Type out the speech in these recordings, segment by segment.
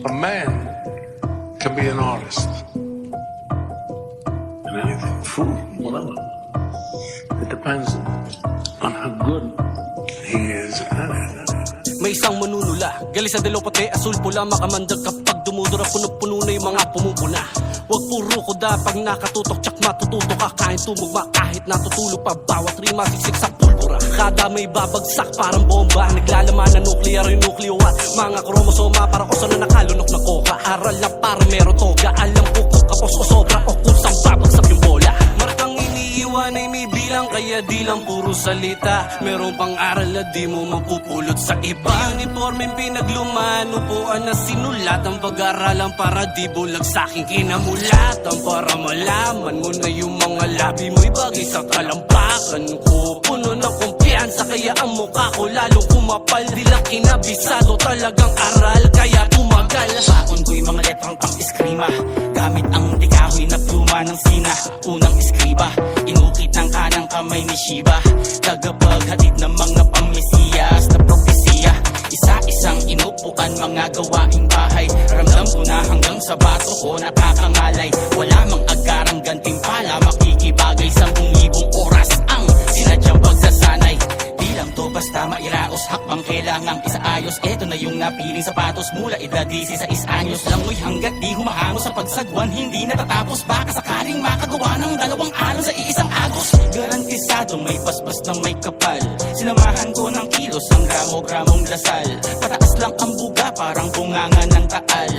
A man can be an artist in anything, food, whatever. It depends on how good he is at it. May isang manunula, gali sa dilaw pati asul pula, makamandag kapag dumudura, puno-puno na yung mga pumupuna. Huwag puro kuda pag nakatutok, tsak matututo ka, kain tumugma kahit natutulog pa, bawat rima siksik sa pulbura. Kada may babagsak parang bomba, naglalaman na nuclear yung nucleo at mga kromosoma para ko na nakalunok na koka. Aral na para meron toga, alam ko kung kapos o sobra o kung saan babagsak yung bola. Markang iniiwan ay may bilang, kaya di lang puro salita, meron pang aral na di mo mapupulot sa iba. Uniforme pinagluman, upuan na sinulat ang pag-aralan para di bulag sa aking kinamulatan. Para malaman mo na yung mga labi mo'y bagay sa talampakan ko. Puno ng kumpiyansa kaya ang mukha ko lalong kumapal. Di lang kinabisado talagang aral kaya tumagal. Bakon ko'y mga letrang pang-eskrima, gamit ang dikahoy na pluma ng sina. Unang eskriba, inukit ng kanang kamay ni Shiva, tagapaghatid ng mga pamesiyas na propesiya. Isa-isang inupukan mga gawaing bahay, ramdam ko na hanggang sa bato ko nakakangalay. Wala mang agarang gantimpala, makikibagay sa bungibong oras ang sinadyang pagsasanay. Di lang to basta mairaos, hakbang kailangang isaayos. Eto na yung napiling sapatos mula edad 16 anyos. Langoy hanggat di humahangos sa pagsagwan, hindi natatapos. Baka sakaling makagawa ng 2 alon sa iisang agos. Garantisado may paspas ng may kapal, sinamahan ko ng kilos ang gramo-gramong lasal. Pataas lang ang buga parang bunganga ng taal,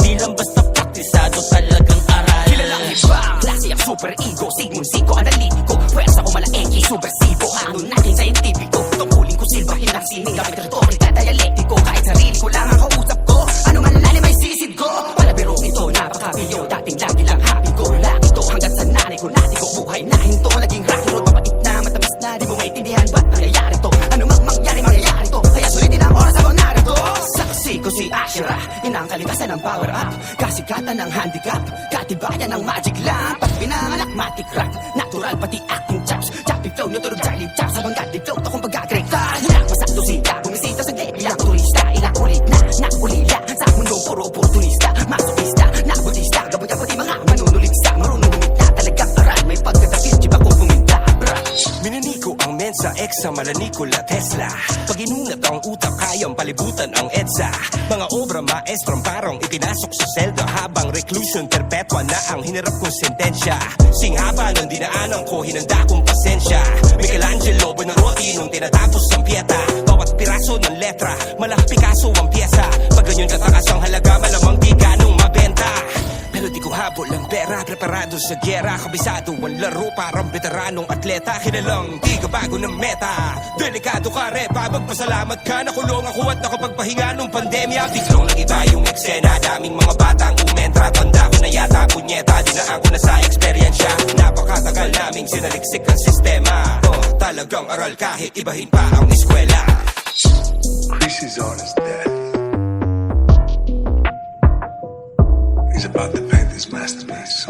di lang basta praktisado talagang aral. Kilalang iba, klase ang super ego, Sigmund Zico, analitiko, pwersa ko malaengki, subversibo, hangin natin scientifico. Tungkulin ko silbahin ng sining, gamit retorika, dialektiko. Kahit sarili ko lang ang kausap ko, ano man lalim ay sisid ko. Palabiro ito, napakabiyo, dating lagi lang happy ko. Lagi to hanggang sa nanay ko, nati ko buhay na hinto. Naging rocky road, mapait na, matamis na, di mo maintindihan ba't nangyayari to. Ano mang mangyayari to, kaya sulitin ang oras ako narito. Saksi ko si Ashira, inang kalikasan ng power up, kasikatan ng handicap, katibayan ng magic lamp. Pag pinanganak, matic rap, natural pati acting chops. Choppy flow, nuturog jarling chops, habang gati flow, to kung pagkagreka. Ilang masakto sila, bumisita sa gate, ilang turista, ilang ulit na, nakulila. Sa mundong puro oportunista, masokista, nabutista, gabuya pati mga manunuligsa. Marunong gumita, talagang aral, may pagkatapit, di ba kung puminta, bra. Minaniko ang mensa, eksa, malaniko la Tesla. Pag inunat ang utak, kayang palibutan ang EDSA. Mga obra maestrong parang ipinasok sa selda, habang reclusion perpetua na ang hinarap kong sentensya. Singhaba ng dinaanan ko, hinanda kong pasensya. Michelangelo, Buonarroti nung tinatapos ang piyeta. Bawat piraso ng letra, malang Picasso ang pyesa. Pag ganyan katakas ang halaga, malamang di ganong mabenta. Pero di ko habol ang pera, preparado sa gyera. Kabisado ang laro, parang veteranong atleta. Kinalang di ka bago ng meta, delikado ka repa. Magpasalamat ka, nakulong ako at nakapagpahinga nung pandemya. Biglang nag-iba yung eksena, daming mga batang umentra. Tanda ko na yata, punyeta, dinaan ko na sa eksperyensya. Napakatagal naming sinaliksik ang sistema. Talagang aral kahit ibahin pa ang eskwela. Creasy's art is dead. He's about to paint his masterpiece.